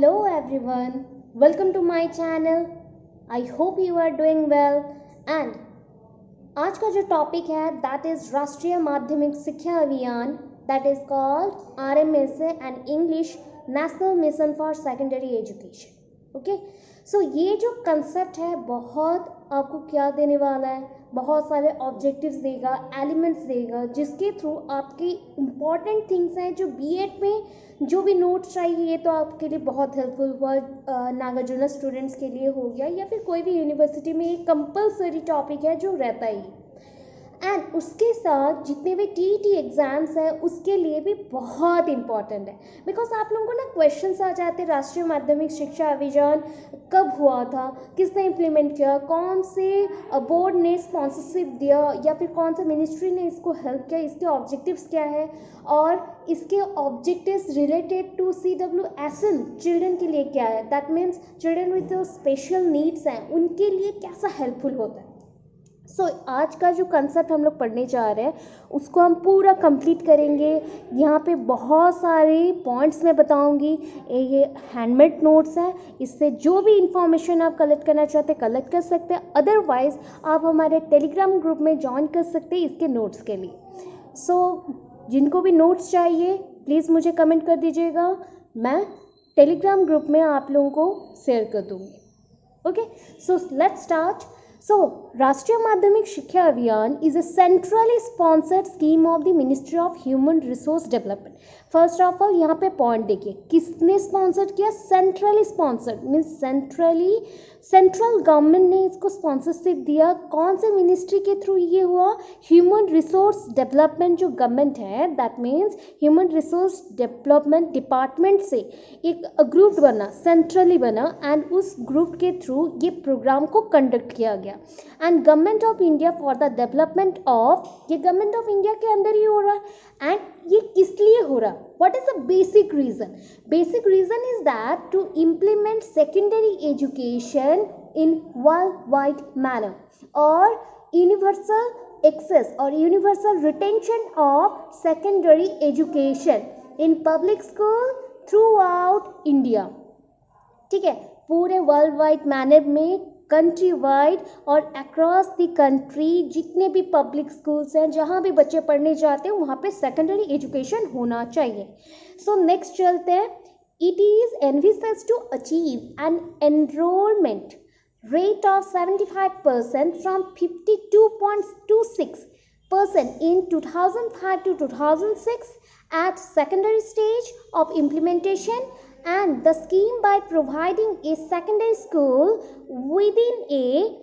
Hello everyone, welcome to my channel. I hope you are doing well and आज का जो topic है that is राष्ट्रीय Madhyamik Shiksha Abhiyan that is called RMSA and English national mission for secondary education. Okay, so ये जो concept है बहुत आपको क्या देने वाला है, बहुत सारे ऑब्जेक्टिव्स देगा, एलिमेंट्स देगा, जिसके थ्रू आपकी इम्पॉर्टेंट थिंग्स हैं जो बीएड में जो भी नोट्स चाहिए ये तो आपके लिए बहुत हेल्पफुल हुआ। नागार्जुन स्टूडेंट्स के लिए हो गया या फिर कोई भी यूनिवर्सिटी में एक कंपलसरी टॉपिक है जो रहता ही। एंड उसके साथ जितने भी टीईटी एग्जाम्स हैं उसके लिए भी बहुत इंपॉर्टेंट है, बिकॉज आप लोगों को ना क्वेश्चंस आ जाते हैं राष्ट्रीय माध्यमिक शिक्षा अभियान कब हुआ था, किसने इम्प्लीमेंट किया, कौन से बोर्ड ने स्पॉन्सरशिप दिया या फिर कौन से मिनिस्ट्री ने इसको हेल्प किया, इसके ऑब्जेक्टिव्स क्या है और इसके objectives related to CWSL children के लिए क्या है, दैट मीन्स चिल्ड्रन विद जो स्पेशल नीड्स हैं उनके लिए कैसा हेल्पफुल होता है। सो आज का जो कंसेप्ट हम लोग पढ़ने जा रहे हैं उसको हम पूरा कंप्लीट करेंगे। यहाँ पे बहुत सारे पॉइंट्स मैं बताऊँगी, ये हैंडमेड नोट्स हैं, इससे जो भी इंफॉर्मेशन आप कलेक्ट करना चाहते हैं कलेक्ट कर सकते हैं, अदरवाइज़ आप हमारे टेलीग्राम ग्रुप में ज्वाइन कर सकते हैं इसके नोट्स के लिए। जिनको भी नोट्स चाहिए प्लीज़ मुझे कमेंट कर दीजिएगा, मैं टेलीग्राम ग्रुप में आप लोगों को शेयर कर दूँगी। Okay, so let's start. राष्ट्रीय Madhyamik Shiksha Abhiyan is a centrally sponsored scheme of the Ministry of Human Resource Development। First of all यहाँ पे पॉइंट देखिए, किसने स्पॉन्सर किया? Centrally sponsored means central government ने इसको स्पॉन्सरशिप दिया। कौन से मिनिस्ट्री के थ्रू ये हुआ? ह्यूमन रिसोर्स डेवलपमेंट जो गवर्नमेंट है that means human resource development department से एक ग्रुप बना, सेंट्रली बना एंड उस ग्रुप के थ्रू ये प्रोग्राम को कंडक्ट किया गया। And government of India for the development of, ये गवर्नमेंट ऑफ इंडिया के अंदर ही हो रहा है। एंड ये किस लिए हो रहा? What is the basic reason? Basic reason is that to implement secondary education in world wide manner और यूनिवर्सल एक्सेस और universal retention of secondary education in public school throughout India. ठीक है, पूरे वर्ल्ड वाइड मैनर में, country wide और across the country जितने भी public schools हैं जहाँ भी बच्चे पढ़ने जाते हैं वहाँ पे सेकेंडरी एजुकेशन होना चाहिए। सो नेक्स्ट चलते हैं। It is envisages to achieve an enrolment rate of 75% from 52.26% in 2005 to 2006 at secondary stage of implementation, and the scheme by providing a secondary school within a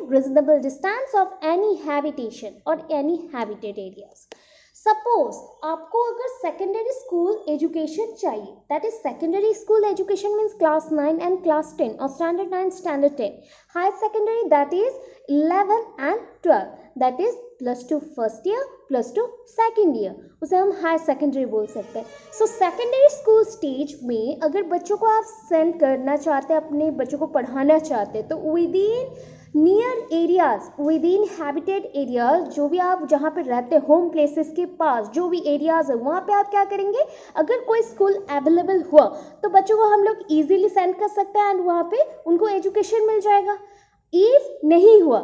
reasonable distance of any habitation or any habitat areas। Suppose आपको अगर secondary school education चाहिए, that is secondary school education means class 9 and class 10 और standard 9 standard 10, higher secondary that is 11 and 12, that is +2 first year +2 second year, उसे हम higher secondary बोल सकते हैं। So secondary school stage में अगर बच्चों को आप सेंड करना चाहते हैं, अपने बच्चों को पढ़ाना चाहते हैं, तो with in near areas, with in habitat areas, जो भी आप जहाँ पे रहते हैं होम प्लेसेस के पास जो भी एरियाज है वहाँ पे आप क्या करेंगे, अगर कोई स्कूल अवेलेबल हुआ तो बच्चों को हम लोग इजीली सेंड कर सकते हैं एंड वहाँ पे उनको एजुकेशन मिल जाएगा। इफ नहीं हुआ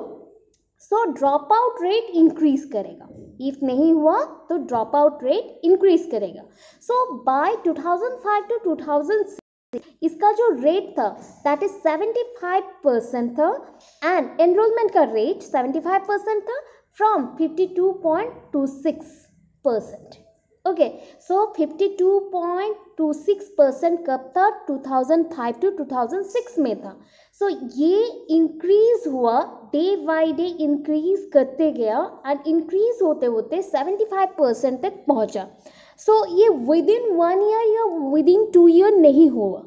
so drop out rate increase करेगा, इफ नहीं हुआ तो ड्रॉप आउट रेट इंक्रीज करेगा। सो बाय 2005 टू 2006 इसका जो रेट था दैट इज 75% था एंड एनरोलमेंट का रेट 75% था फ्रॉम 52.26%। ओके, सो 52.26% कब था? 2005 टू 2006 में था। सो ये इंक्रीज हुआ, डे बाय डे इंक्रीज करते गया एंड इंक्रीज होते होते 75% तक पहुंचा। सो ये विद इन 1 ईयर या विद इन 2 ईयर नहीं हुआ।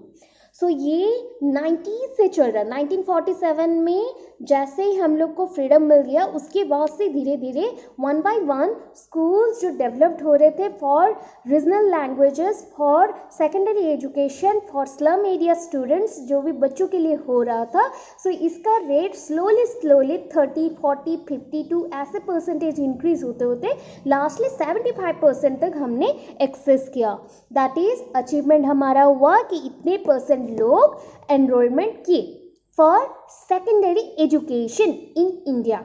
सो ये 90 से चल रहा है, 1947 में जैसे ही हम लोग को फ्रीडम मिल गया उसके बाद से धीरे धीरे वन बाय वन स्कूल्स जो डेवलप्ड हो रहे थे for regional languages, for secondary education, for slum area students, जो भी बच्चों के लिए हो रहा था। सो इसका रेट स्लोली 30, 40, 52 ऐसे परसेंटेज इंक्रीज होते होते लास्टली 75% तक हमने एक्सेस किया। दैट इज अचीवमेंट हमारा हुआ कि इतने परसेंट लोग एनरोलमेंट किए for secondary education in India.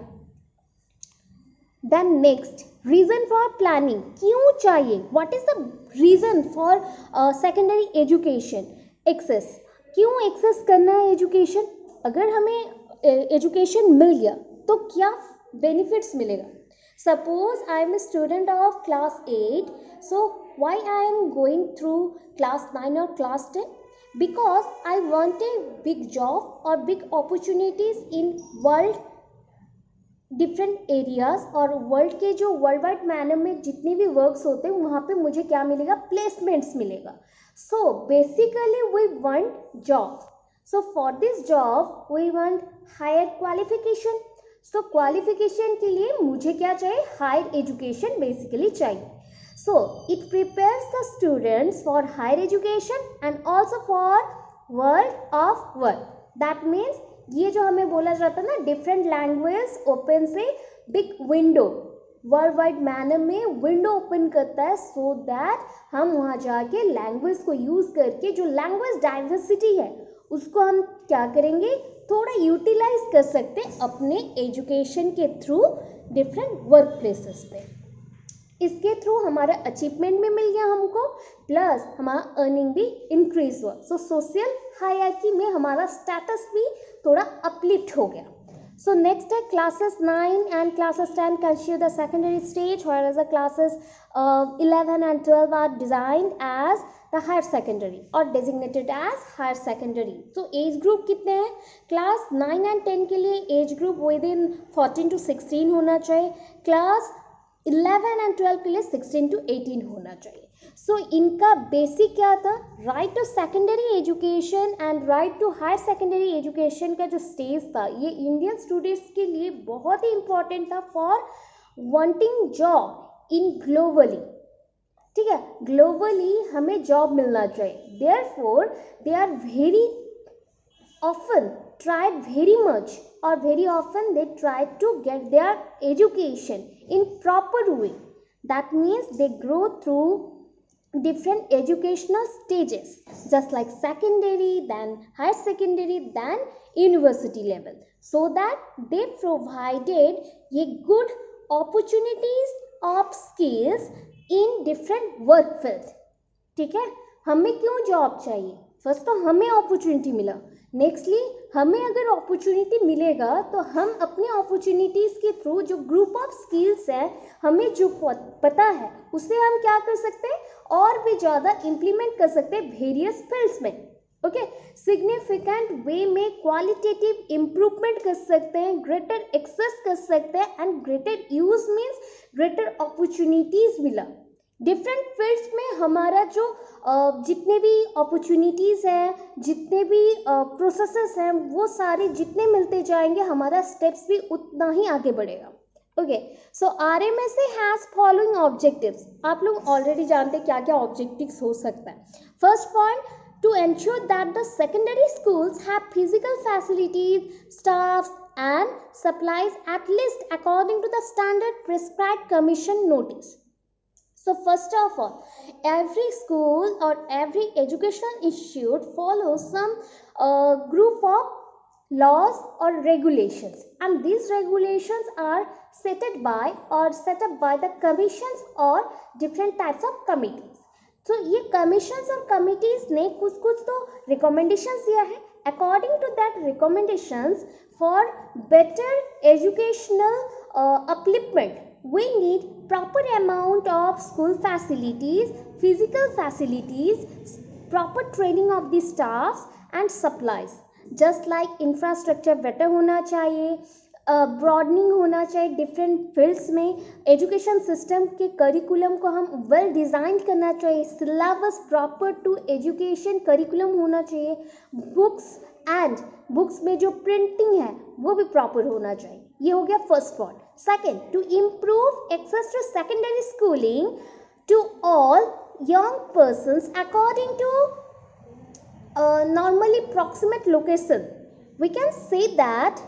Then next, reason for planning. क्यों चाहिए? What is the reason for secondary education? Access. क्यों access करना है education? अगर हमें education मिल गया तो क्या benefits मिलेगा? Suppose I am a student of class 8, so why I am going through class 9 or class 10? Because I want a big job or big opportunities in world different areas, और world के जो world wide manner में जितने भी works होते हैं वहाँ पे मुझे क्या मिलेगा? प्लेसमेंट्स मिलेगा। So basically we want job, so for this job we want higher qualification. So qualification के लिए मुझे क्या चाहिए? हायर एजुकेशन बेसिकली चाहिए। So it prepares the students for higher education and also for world of work. That means ये जो हमें बोला जाता है ना, डिफरेंट लैंग्वेज ओपन से big window, world wide manner में विंडो ओपन करता है सो दैट हम वहाँ जाके लैंग्वेज को यूज़ करके जो लैंग्वेज डाइवर्सिटी है उसको हम क्या करेंगे? थोड़ा यूटिलाइज कर सकते हैं अपने एजुकेशन के थ्रू डिफरेंट वर्क प्लेसेस पे। इसके थ्रू हमारा अचीवमेंट भी मिल गया हमको, प्लस हमारा अर्निंग भी इंक्रीज हुआ। सो सोशल हायरार्की में हमारा स्टेटस भी थोड़ा अपलिफ्ट हो गया। सो नेक्स्ट है classes 9 and classes 10 constitute the secondary stage, whereas the classes 11 and 12 are designed as the higher secondary or designated as higher secondary. So age group कितने हैं? Class 9 and 10 के लिए age group with in 14 to 16 होना चाहिए, class 11 and 12 के लिए 16 to 18 होना चाहिए। सो इनका बेसिक क्या था? Right to secondary education and right to higher secondary education का जो स्टेज था ये इंडियन स्टूडेंट्स के लिए बहुत ही इंपॉर्टेंट था for wanting job in globally. ठीक है, ग्लोबली हमें जॉब मिलना चाहिए, therefore they are very often tried very much or very often they try to get their education in proper way. That means they grow through different educational stages, just like secondary, then higher secondary, then university level, so that they provided a good opportunities of skills in different work fields. ठीक है, हमें क्यों job चाहिए? First तो हमें opportunity मिला, nextly हमें अगर अपॉर्चुनिटी मिलेगा तो हम अपने अपॉर्चुनिटीज़ के थ्रू जो ग्रुप ऑफ स्किल्स है हमें जो पता है उससे हम क्या कर सकते हैं? और भी ज़्यादा इम्प्लीमेंट कर सकते हैं वेरियस फील्ड्स में। ओके, सिग्निफिकेंट वे में क्वालिटेटिव इम्प्रूवमेंट कर सकते हैं, ग्रेटर एक्सेस कर सकते हैं and greater use means greater opportunities मिला। डिफरेंट फील्ड्स में हमारा जो जितने भी अपॉर्चुनिटीज़ हैं, जितने भी प्रोसेसेस हैं, वो सारे जितने मिलते जाएंगे हमारा स्टेप्स भी उतना ही आगे बढ़ेगा। Okay, so RMSA has following objectives. आप लोग ऑलरेडी जानते हैं क्या क्या ऑब्जेक्टिव्स हो सकता है। First point, to ensure that the secondary schools have physical facilities, staff and supplies at least according to the standard prescribed commission notice. So first of all, every school or every educational institute follows some group of laws or regulations, and these regulations are set up by the commissions or different types of committees. तो ये commissions और committees ने कुछ तो recommendations दिया है। According to that recommendations for better educational upliftment we need proper amount of school facilities, physical facilities, proper training of the staffs and supplies. Just like infrastructure better होना चाहिए, broadening होना चाहिए different fields में, education system के curriculum को हम well design करना चाहिए, syllabus proper to education curriculum होना चाहिए, बुक्स एंड बुक्स में जो प्रिंटिंग है वो भी प्रॉपर होना चाहिए. ये हो गया first point. Second, to improve access to secondary schooling to all young persons according to normally proximate location. We can say that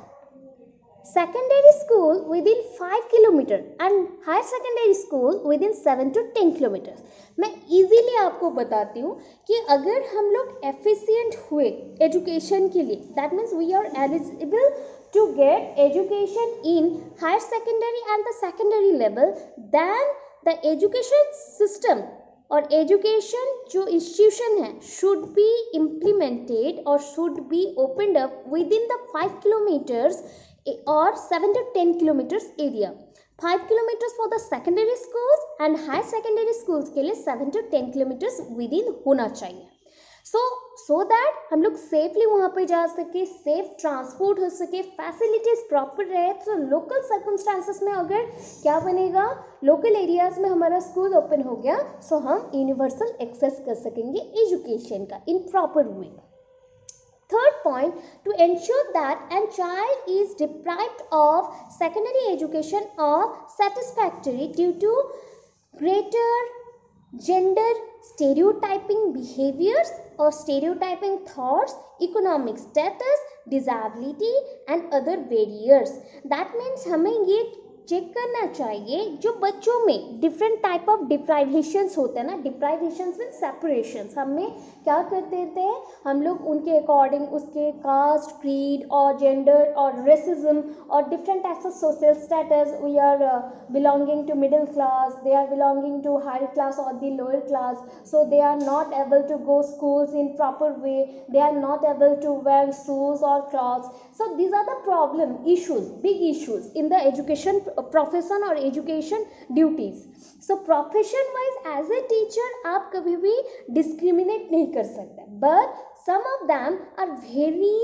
secondary school within 5 kilometer and higher secondary school within 7 to 10 kilometers. मैं easily आपको बताती हूँ कि अगर हम लोग efficient हुए education के लिए, that means we are eligible to get education in higher secondary and the secondary level, then the education system और एजुकेशन जो इंस्टीट्यूशन है शुड बी इम्प्लीमेंटेड और should be opened up within the 5 kilometres और 7 to 10 kilometres area. 5 kilometres for the secondary schools and higher secondary schools के लिए 7 to 10 kilometres with in होना चाहिए. So that हम लोग सेफली वहाँ पे जा सके, सेफ ट्रांसपोर्ट हो सके, फैसिलिटीज प्रॉपर रहे. तो लोकल सर्कमस्टांसेस में अगर क्या बनेगा, लोकल एरियाज में हमारा स्कूल ओपन हो गया, सो हम यूनिवर्सल एक्सेस कर सकेंगे एजुकेशन का इन proper way. Third point, to ensure that a child is deprived of secondary education or satisfactory due to greater gender stereotyping behaviors or stereotyping thoughts, economic status, disability and other barriers. That means हमें ये check करना चाहिए जो बच्चों में different type of डिप्राइवेशंस होते हैं ना, डिप्राइवेशंस मीन सेपरेशंस. हमें क्या करते थे, हम लोग उनके अकॉर्डिंग उसके कास्ट, क्रीड और जेंडर और रेसिज्म और different types of social status, we are belonging to middle class, they are belonging to higher class और the lower class, so they are not able to go schools in proper way, they are not able to wear shoes और clothes. So these are the problem issues, big issues in the education profession or education duties. So profession wise as a teacher आप कभी भी discriminate नहीं कर सकते, but some of them are very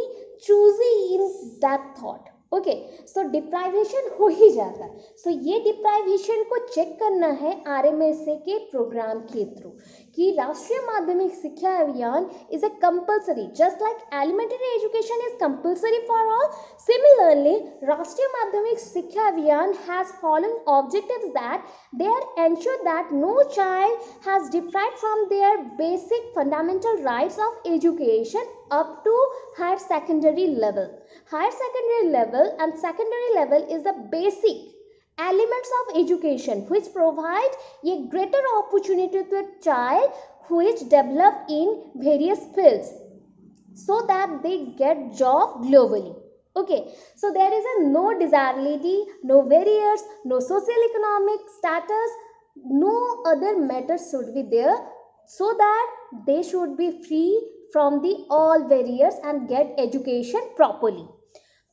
choosy in that thought. Okay, so deprivation हो ही जाता है. सो ये डिप्राइवेशन को चेक करना है RMSA के प्रोग्राम के थ्रू कि राष्ट्रीय Madhyamik Shiksha Abhiyan is a compulsory, just like elementary education is compulsory for all. Similarly Rashtriya Madhyamik Shiksha Abhiyan has following objectives that they are ensure that no child has deprived from their basic fundamental rights of education up to higher secondary level. Higher secondary level and secondary level is the basic elements of education which provide a greater opportunity to a child who is developed in various fields so that they get job globally. Okay, so there is a no disability, no barriers, no social economic status, no other matters should be there, so that they should be free from the all barriers and get education properly.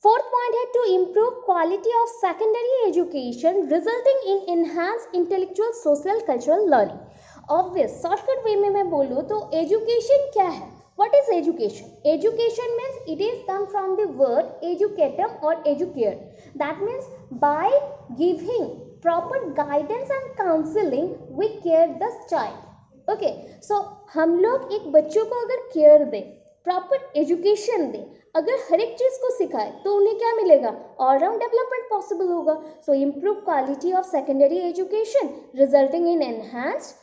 Fourth point है to improve quality of secondary education resulting in enhanced intellectual social cultural learning. Obvious shortcut way में मैं बोलूँ तो education क्या है? What is education? Education means it is come from the word educatum or educare. That means by giving proper guidance and counseling we care the child. Okay, so हम लोग एक बच्चों को अगर केयर दें, प्रॉपर एजुकेशन दें, अगर हर एक चीज़ को सिखाए तो उन्हें क्या मिलेगा, ऑलराउंड डेवलपमेंट पॉसिबल होगा. So improve quality of secondary education resulting in enhanced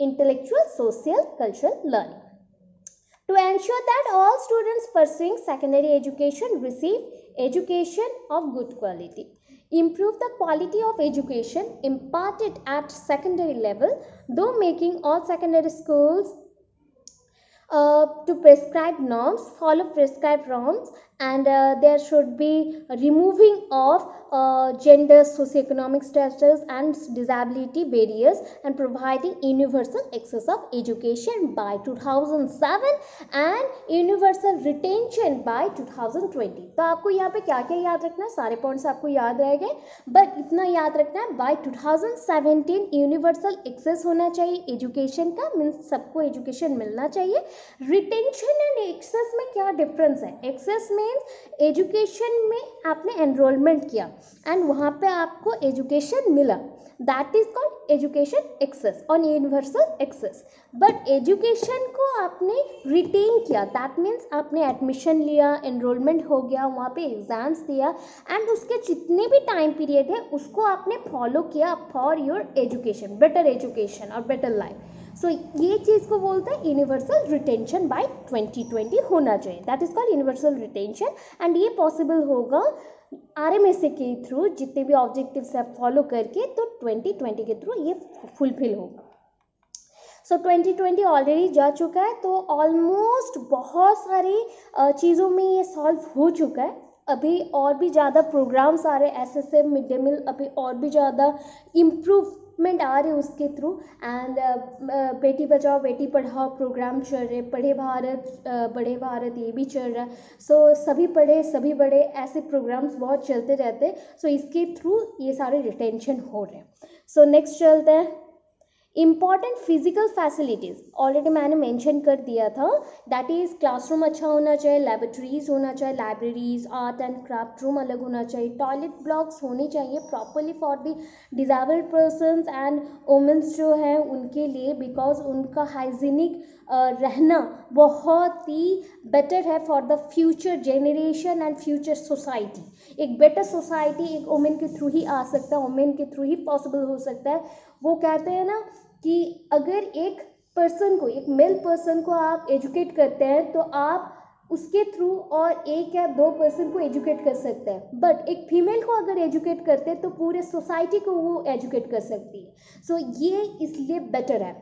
intellectual social cultural learning. To ensure that all students pursuing secondary education receive education of good quality. Improve the quality of education imparted at secondary level, though making all secondary schools to prescribed norms, follow prescribed norms, and there should be removing of gender, socioeconomic status and disability barriers and providing universal access of education by 2007 and universal retention by 2020. तो आपको यहाँ पे क्या क्या याद रखना है, सारे पॉइंट्स आपको याद रह गए, बट इतना याद रखना है बाय 2017 यूनिवर्सल एक्सेस होना चाहिए एजुकेशन का, मीन्स सबको एजुकेशन मिलना चाहिए. रिटेंशन एंड एक्सेस में क्या डिफरेंस है? एक्सेस में मीन्स एजुकेशन में आपने एनरोलमेंट किया एंड वहाँ पे आपको एजुकेशन मिला, that is called education access on universal access. But education को आपने रिटेन किया, दैट मीन्स आपने एडमिशन लिया, एनरोलमेंट हो गया, वहाँ पे एग्जाम्स दिया एंड उसके जितने भी टाइम पीरियड है उसको आपने फॉलो किया for your education, better education और बेटर लाइफ। सो ये चीज़ को बोलते हैं यूनिवर्सल रिटेंशन बाय 2020 होना चाहिए, that is called universal retention. And ये पॉसिबल होगा RMSA के थ्रू, जितने भी ऑब्जेक्टिव्स है फॉलो करके, तो 2020 के थ्रू ये फुलफिल होगा। सो 2020 ऑलरेडी जा चुका है, तो ऑलमोस्ट बहुत सारी चीज़ों में ये सॉल्व हो चुका है। अभी और भी ज़्यादा प्रोग्राम्स आ रहे हैं, SSM मिड डे मील, अभी और भी ज़्यादा इम्प्रूवमेंट आ रहे हैं उसके through. And Beti Bachao Beti Padhao programme चल रहे, पढ़े भारत बड़े भारत ये भी चल रहा है। सो सभी पढ़े सभी बड़े, ऐसे प्रोग्राम्स बहुत चलते रहते हैं। सो इसके थ्रू ये सारे रिटेंशन हो रहे हैं। सो नेक्स्ट चलते हैं, इम्पॉर्टेंट फिजिकल फैसिलिटीज़ ऑलरेडी मैंने मेंशन कर दिया था, दैट इज़ क्लासरूम अच्छा होना चाहिए, लैबोरेटरीज होना चाहिए, libraries, art and craft room अलग होना चाहिए, टॉयलेट ब्लॉक्स होने चाहिए properly for the disabled persons and women's जो है उनके लिए, बिकॉज उनका हाइजीनिक रहना बहुत ही बेटर है for the future generation and future society. एक बेटर सोसाइटी एक वुमेन के थ्रू ही आ सकता है, वुमेन के थ्रू ही पॉसिबल हो सकता है। वो कहते हैं ना कि अगर एक पर्सन को, एक मेल पर्सन को आप एजुकेट करते हैं तो आप उसके थ्रू और एक या दो पर्सन को एजुकेट कर सकते हैं, बट एक फीमेल को अगर एजुकेट करते हैं तो पूरे सोसाइटी को वो एजुकेट कर सकती है। सो ये इसलिए बेटर है।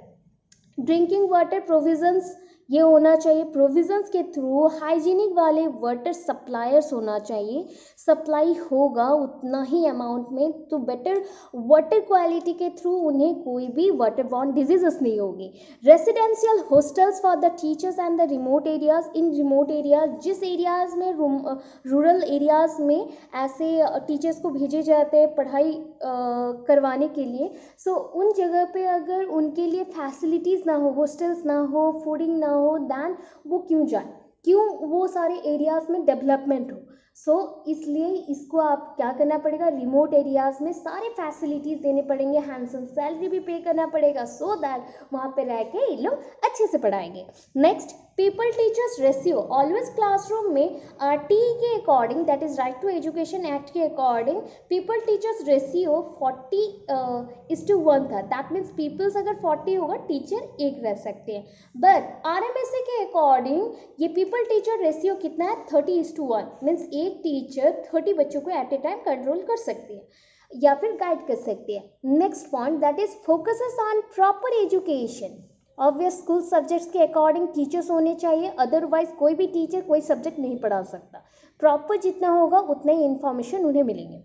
ड्रिंकिंग वाटर प्रोविजंस ये होना चाहिए, प्रोविजंस के थ्रू हाइजीनिक वाले वाटर सप्लायर्स होना चाहिए, सप्लाई होगा उतना ही अमाउंट में तो बेटर वाटर क्वालिटी के थ्रू उन्हें कोई भी वाटर बॉर्न डिजीजेस नहीं होगी। Residential hostels for the teachers and the remote areas, in remote areas, जिस एरियाज में रूरल एरियाज में ऐसे टीचर्स को भेजे जाते हैं पढ़ाई करवाने के लिए, सो उन जगह पे अगर उनके लिए फैसिलिटीज़ ना हो, हॉस्टल्स ना हो, फूडिंग ना हो, दैन वो क्यों जाए, क्यों वो सारे एरियाज में डेवलपमेंट हो। सो इसलिए इसको आप क्या करना पड़ेगा, रिमोट एरियाज में सारे फैसिलिटीज़ देने पड़ेंगे, हैंडसम सैलरी भी पे करना पड़ेगा, सो दैट वहाँ पे रह के ये लोग अच्छे से पढ़ाएंगे। Next, people teachers ratio always classroom में टी के according, that is right to education act के अकॉर्डिंग पीपल टीचर्स रेशियो 40:1 था। दैट मीन्स पीपल्स अगर 40 होगा टीचर एक रह सकते हैं, बट RMSA के अकॉर्डिंग ये पीपल टीचर रेशियो कितना है, 30:1 मीन्स एक टीचर 30 बच्चों को एट ए टाइम कंट्रोल कर सकती है या फिर गाइड कर सकती है। Next point, that is focuses on proper education. Obvious school subjects के अकॉर्डिंग टीचर्स होने चाहिए, अदरवाइज कोई भी टीचर कोई सब्जेक्ट नहीं पढ़ा सकता। प्रॉपर जितना होगा उतने ही इंफॉर्मेशन उन्हें मिलेंगे।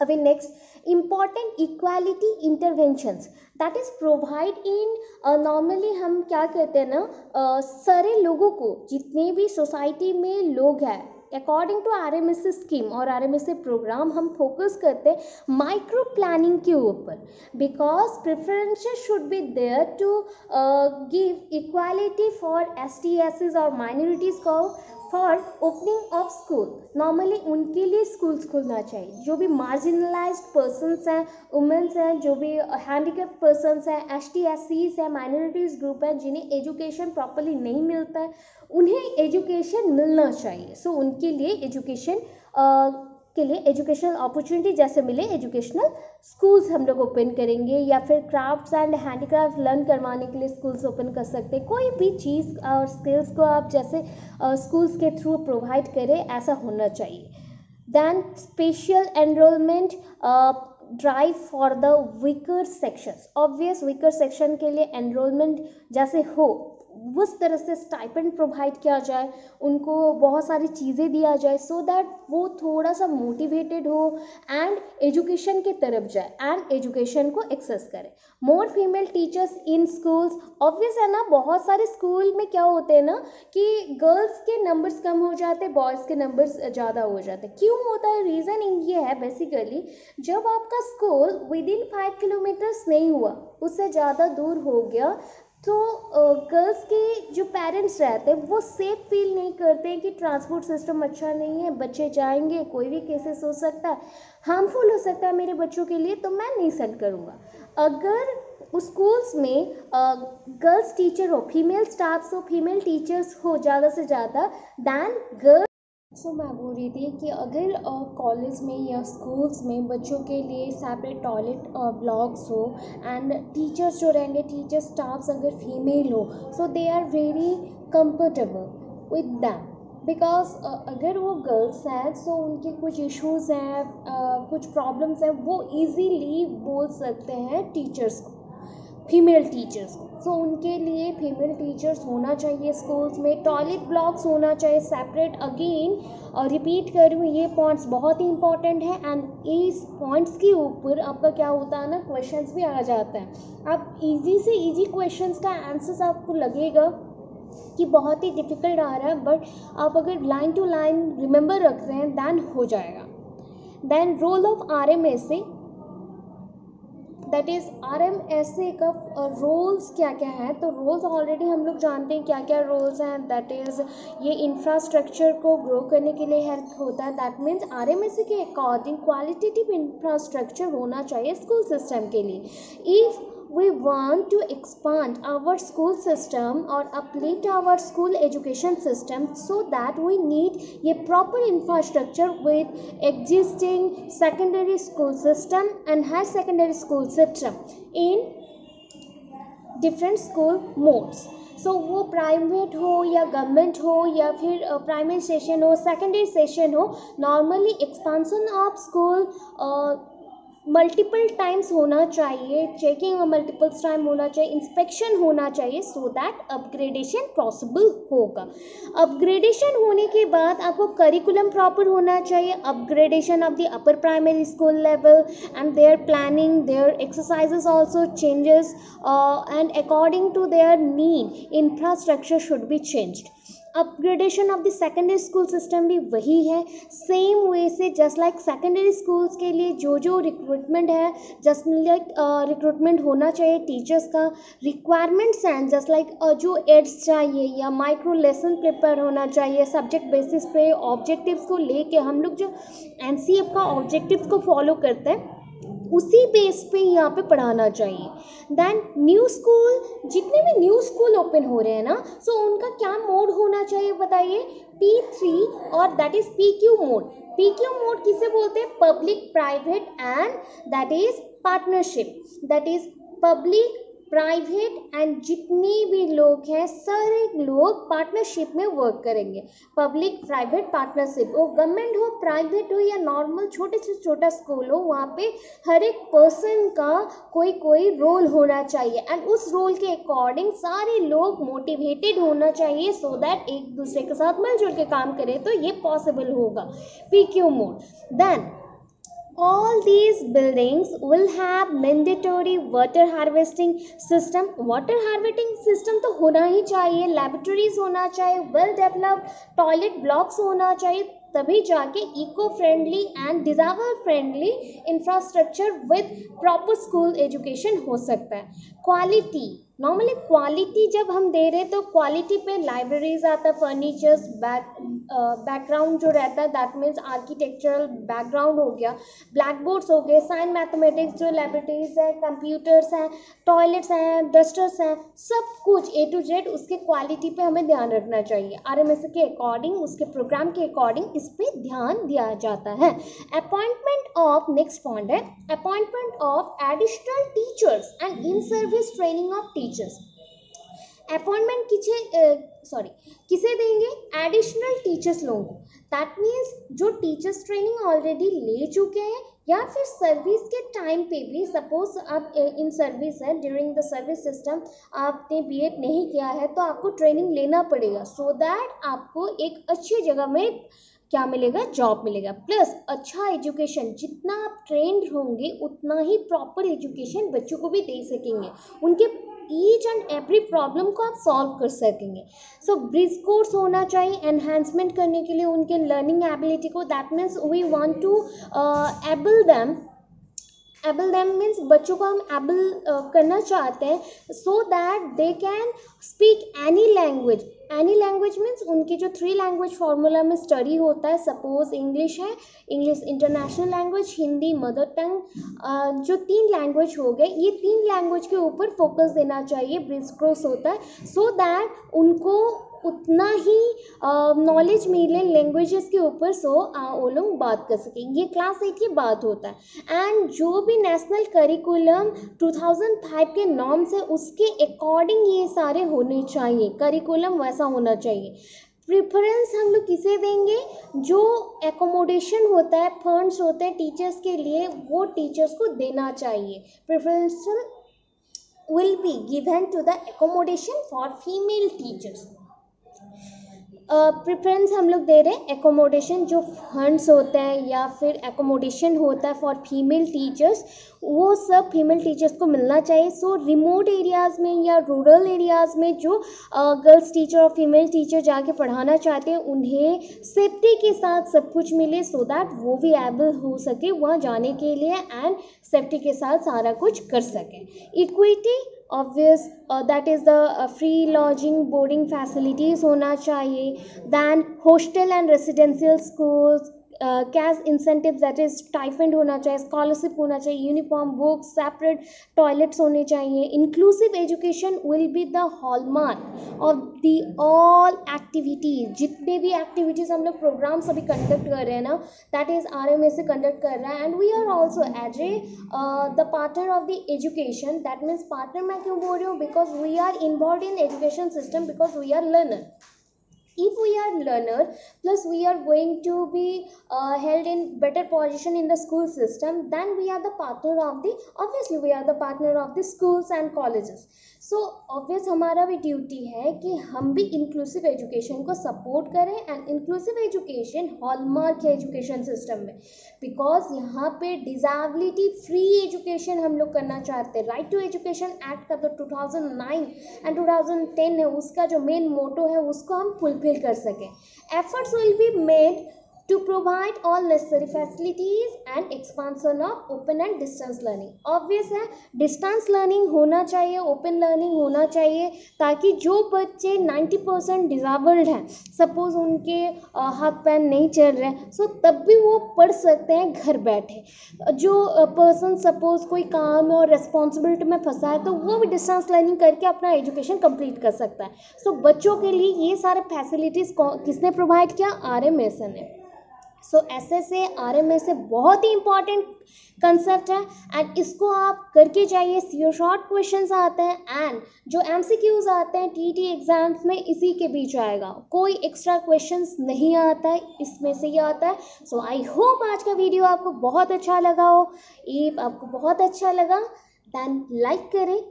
अभी next, important equality interventions, that is provide in, normally हम क्या कहते हैं ना, सारे लोगों को, जितने भी सोसाइटी में लोग हैं, अकॉर्डिंग टू RMSA स्कीम और RMSA प्रोग्राम हम फोकस करते हैं माइक्रो प्लानिंग के ऊपर, because preferences should be there to give equality for STSs और माइनॉरिटीज़ को for opening of school. Normally उनके लिए स्कूल्स खुलना चाहिए, जो भी मार्जिनलाइज्ड पर्सनस हैं, वुमेंस हैं, जो भी हैंडीकैप पर्सनस हैं, ST/SCs हैं, माइनॉरिटीज़ ग्रुप हैं, जिन्हें एजुकेशन प्रॉपरली नहीं मिलता है, उन्हें एजुकेशन मिलना चाहिए। सो उनके लिए एजुकेशन के लिए एजुकेशनल अपॉर्चुनिटी जैसे मिले, एजुकेशनल स्कूल्स हम लोग ओपन करेंगे, या फिर क्राफ्ट्स एंड हैंडीक्राफ्ट लर्न करवाने के लिए स्कूल्स ओपन कर सकते हैं। कोई भी चीज़ और स्किल्स को आप जैसे स्कूल्स के थ्रू प्रोवाइड करें, ऐसा होना चाहिए। Then special enrolment drive for the weaker sections, obvious weaker section के लिए एनरोलमेंट जैसे हो उस तरह से स्टाइपेंड प्रोवाइड किया जाए, उनको बहुत सारी चीज़ें दिया जाए, सो दैट वो थोड़ा सा मोटिवेटेड हो एंड एजुकेशन की तरफ जाए एंड एजुकेशन को एक्सेस करे। मोर female teachers in schools, obvious है ना, बहुत सारे स्कूल में क्या होते हैं ना कि गर्ल्स के नंबर्स कम हो जाते हैं, बॉयज़ के नंबर्स ज़्यादा हो जाते हैं। क्यों होता है, रीज़न ये है बेसिकली, जब आपका स्कूल विद इन 5 किलोमीटर्स नहीं हुआ, उससे ज़्यादा दूर हो गया, तो गर्ल्स के जो पेरेंट्स रहते हैं वो सेफ फील नहीं करते हैं कि ट्रांसपोर्ट सिस्टम अच्छा नहीं है, बच्चे जाएंगे, कोई भी केसेस हो सकता है, हार्मफुल हो सकता है मेरे बच्चों के लिए, तो मैं नहीं सेंड करूँगा। अगर उस स्कूल्स में गर्ल्स टीचर हो, फीमेल स्टाफ्स हो, फीमेल टीचर्स हो ज़्यादा से ज़्यादा दैन गर्ल्स। सो मैं बोल रही थी कि अगर कॉलेज में या स्कूल्स में बच्चों के लिए सेपरेट टॉयलेट ब्लॉक्स हो एंड टीचर्स जो रहेंगे, टीचर स्टाफ्स अगर फीमेल हो, so they are very comfortable with them, because अगर वो गर्ल्स हैं सो उनके कुछ इश्यूज़ हैं, कुछ प्रॉब्लम्स हैं, वो इजीली बोल सकते हैं टीचर्स को, फीमेल टीचर्स को। सो उनके लिए फीमेल टीचर्स होना चाहिए स्कूल्स में, टॉयलेट ब्लॉक्स होना चाहिए सेपरेट। अगेन रिपीट कर रही हूँ, ये पॉइंट्स बहुत ही इंपॉर्टेंट है एंड इस पॉइंट्स के ऊपर आपका क्या होता है ना, क्वेश्चंस भी आ जाता है। आप इजी से इजी क्वेश्चंस का आंसर्स आपको लगेगा कि बहुत ही डिफ़िकल्ट आ रहा है, बट आप अगर लाइन टू लाइन रिमेंबर रख रहे हैं दैन हो जाएगा। Then role of RMSA, that is RMSA का रोल्स क्या क्या हैं, तो रोल्स ऑलरेडी हम लोग जानते हैं क्या क्या रोल्स हैं। दैट इज़ ये इंफ्रास्ट्रक्चर को ग्रो करने के लिए हेल्प होता है। दैट मीन्स RMSA के अकॉर्डिंग क्वालिटेटिव इंफ्रास्ट्रक्चर होना चाहिए स्कूल सिस्टम के लिए। If we want to expand our school system or uplift our school education system, so that we need a proper infrastructure with existing secondary school system and higher secondary school system in different school modes। सो वो private हो या government हो या फिर primary session हो, secondary session हो, normally expansion of school multiple times होना चाहिए, चेकिंग मल्टीपल टाइम होना चाहिए, इंस्पेक्शन होना चाहिए, सो दैट अपग्रेडेशन पॉसिबल होगा। अपग्रेडेशन होने के बाद आपको करिकुलम प्रॉपर होना चाहिए, upgradation of the upper primary school level and their planning, their exercises also changes and according to their need infrastructure should be changed. Upgradation of the secondary school system भी वही है, same way से just like secondary schools के लिए जो recruitment है, just like recruitment होना चाहिए टीचर्स का, रिक्वायरमेंट्स हैं जस्ट लाइक जो एड्स चाहिए या माइक्रो लेसन प्रिपेयर होना चाहिए सब्जेक्ट बेसिस पे, ऑब्जेक्टिव्स को लेके हम लोग जो NCF का ऑब्जेक्टिव्स को फॉलो करते हैं उसी बेस पे यहाँ पे पढ़ाना चाहिए। दैन न्यू स्कूल, जितने भी न्यू स्कूल ओपन हो रहे हैं ना, सो उनका क्या मोड होना चाहिए बताइए, P3 और that is PQ mode. PQ mode किसे बोलते हैं, public private and that is partnership, that is public private and जितने भी लोग हैं सारे लोग पार्टनरशिप में वर्क करेंगे। पब्लिक प्राइवेट पार्टनरशिप, वो गवर्नमेंट हो, प्राइवेट हो या नॉर्मल छोटे से छोटा स्कूल हो, वहाँ पे हर एक पर्सन का कोई रोल होना चाहिए एंड उस रोल के अकॉर्डिंग सारे लोग मोटिवेटेड होना चाहिए, सो दैट एक दूसरे के साथ मिलजुल के काम करें, तो ये पॉसिबल होगा PQ mode. Then all these buildings will have mandatory water harvesting system। water harvesting system तो होना ही चाहिए, laboratories होना चाहिए, well developed toilet blocks होना चाहिए, तभी जाके eco friendly and disaster friendly infrastructure with proper school education हो सकता है। क्वालिटी, नॉर्मली क्वालिटी जब हम दे रहे हैं तो क्वालिटी पे लाइब्रेरीज आता है, फर्नीचर्स, बैकग्राउंड जो रहता है दैट मीन्स आर्किटेक्चरल बैकग्राउंड हो गया, ब्लैक बोर्ड्स हो गए, साइंस मैथमेटिक्स जो लाइब्रेरीज है, कंप्यूटर्स हैं, टॉयलेट्स हैं, डस्टर्स हैं, सब कुछ A to Z उसके क्वालिटी पे हमें ध्यान रखना चाहिए। RMSA के अकॉर्डिंग, उसके प्रोग्राम के अकॉर्डिंग इस पे ध्यान दिया जाता है। अपॉइंटमेंट ऑफ, नेक्स्ट पॉइंट है appointment of additional teachers and in service training of teachers. Appointment किसे देंगे, एडिशनल टीचर्स लोगों को। दैट मीन्स जो टीचर्स ट्रेनिंग ऑलरेडी ले चुके हैं या फिर सर्विस के टाइम पे भी, सपोज आप इन सर्विस है, ड्यूरिंग द सर्विस सिस्टम आपने B.Ed नहीं किया है तो आपको ट्रेनिंग लेना पड़ेगा, सो दैट आपको एक अच्छी जगह में क्या मिलेगा, जॉब मिलेगा, प्लस अच्छा एजुकेशन। जितना आप ट्रेंड होंगे उतना ही प्रॉपर एजुकेशन बच्चों को भी दे सकेंगे, उनके ईच एंड एवरी प्रॉब्लम को आप सॉल्व कर सकेंगे। सो ब्रिज कोर्स होना चाहिए एनहांसमेंट करने के लिए उनके लर्निंग एबिलिटी को। That means we want to able them able them means बच्चों को हम एबल करना चाहते हैं so that they can speak any language. Any language means उनकी जो 3 लैंग्वेज फार्मूला में स्टडी होता है, सपोज इंग्लिश है, English international language, Hindi mother tongue, जो 3 लैंग्वेज हो गए, ये 3 लैंग्वेज के ऊपर फोकस देना चाहिए, ब्रिज क्रॉस होता है, सो दैट उनको उतना ही नॉलेज मिले लैंग्वेजेस के ऊपर, सो वो लोग बात कर सकें। ये क्लास 8 की बात होता है। एंड जो भी नेशनल करिकुलम 2005 के नॉर्म्स है उसके अकॉर्डिंग ये सारे होने चाहिए, करिकुलम वैसा होना चाहिए। प्रेफरेंस हम लोग किसे देंगे, जो एकोमोडेशन होता है, फंड्स होते हैं टीचर्स के लिए, वो टीचर्स को देना चाहिए। Preference will be given to the accommodation for female teachers। Preference हम लोग दे रहे हैं एकोमोडेशन, जो फंड्स होते हैं या फिर एकोमोडेशन होता है फॉर फीमेल टीचर्स, वो सब फीमेल टीचर्स को मिलना चाहिए। सो रिमोट एरियाज़ में या रूरल एरियाज़ में जो गर्ल्स टीचर और फीमेल टीचर जाके पढ़ाना चाहते हैं उन्हें सेफ्टी के साथ सब कुछ मिले, सो दैट वो भी एबल हो सके वहाँ जाने के लिए एंड सेफ्टी के साथ सारा कुछ कर सकें। Equity obvious, that is the free lodging boarding facilities होना चाहिए, then hostel and residential schools, cash incentive that is stipend होना चाहिए, स्कॉलरशिप होना चाहिए, यूनिफॉर्म, बुक्स, सेपरेट टॉयलेट्स होने चाहिए। Inclusive education will be the hallmark of the all activities. जितने भी एक्टिविटीज़ हम लोग प्रोग्राम्स अभी कंडक्ट कर रहे हैं ना, दैट इज़ RMA से कंडक्ट कर रहा है and we are also as a the partner of the education. That means partner मैं क्यों बोल रही हूँ, because we are involve in education system, because we are learner. If we are learner plus we are going to be held in better position in the school system, then we are the partner of the, obviously we are the partner of the schools and colleges। so obvious हमारा भी duty है कि हम भी inclusive education को support करें and inclusive education hallmark है education system में, बिकॉज यहाँ पे डिसेबिलिटी फ्री एजुकेशन हम लोग करना चाहते हैं। राइट टू एजुकेशन एक्ट का तो 2009 एंड 2010 है, उसका जो मेन मोटो है उसको हम फुलफिल कर सकें। Efforts will be made to provide all necessary facilities and expansion of open and distance learning। obvious है distance learning होना चाहिए, open learning होना चाहिए, ताकि जो बच्चे 90% डिसेबल्ड हैं, सपोज उनके हाथ पैर नहीं चल रहे हैं, सो तब भी वो पढ़ सकते हैं घर बैठे। जो पर्सन सपोज कोई काम और रिस्पॉन्सिबिलिटी में फंसा है तो वो भी डिस्टेंस लर्निंग करके अपना एजुकेशन कंप्लीट कर सकता है। सो बच्चों के लिए ये सारे फैसिलिटीज़ किसने प्रोवाइड किया, RMSA ने। सो SSA RMSA बहुत ही इंपॉर्टेंट कंसेप्ट है एंड इसको आप करके जाइए। सीओ शॉर्ट क्वेश्चंस आते हैं एंड जो MCQs आते हैं TET एग्जाम्स में इसी के बीच आएगा, कोई एक्स्ट्रा क्वेश्चंस नहीं आता है, इसमें से ही आता है। सो आई होप आज का वीडियो आपको बहुत अच्छा लगा हो। इफ आपको बहुत अच्छा लगा दैन लाइक करें,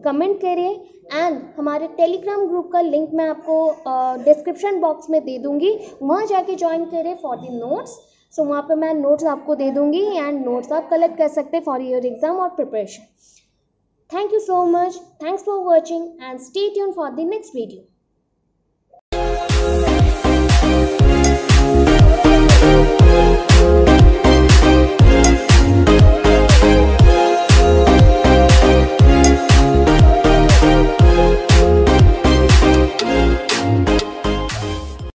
कमेंट करिए एंड हमारे टेलीग्राम ग्रुप का लिंक मैं आपको डिस्क्रिप्शन बॉक्स में दे दूंगी, वहाँ जाके ज्वाइन करें फॉर द नोट्स। सो वहाँ पे मैं नोट्स आपको दे दूंगी एंड नोट्स आप कलेक्ट कर सकते हैं फॉर योर एग्जाम और preparation. Thank you so much, thanks for watching and stay tuned for the next video.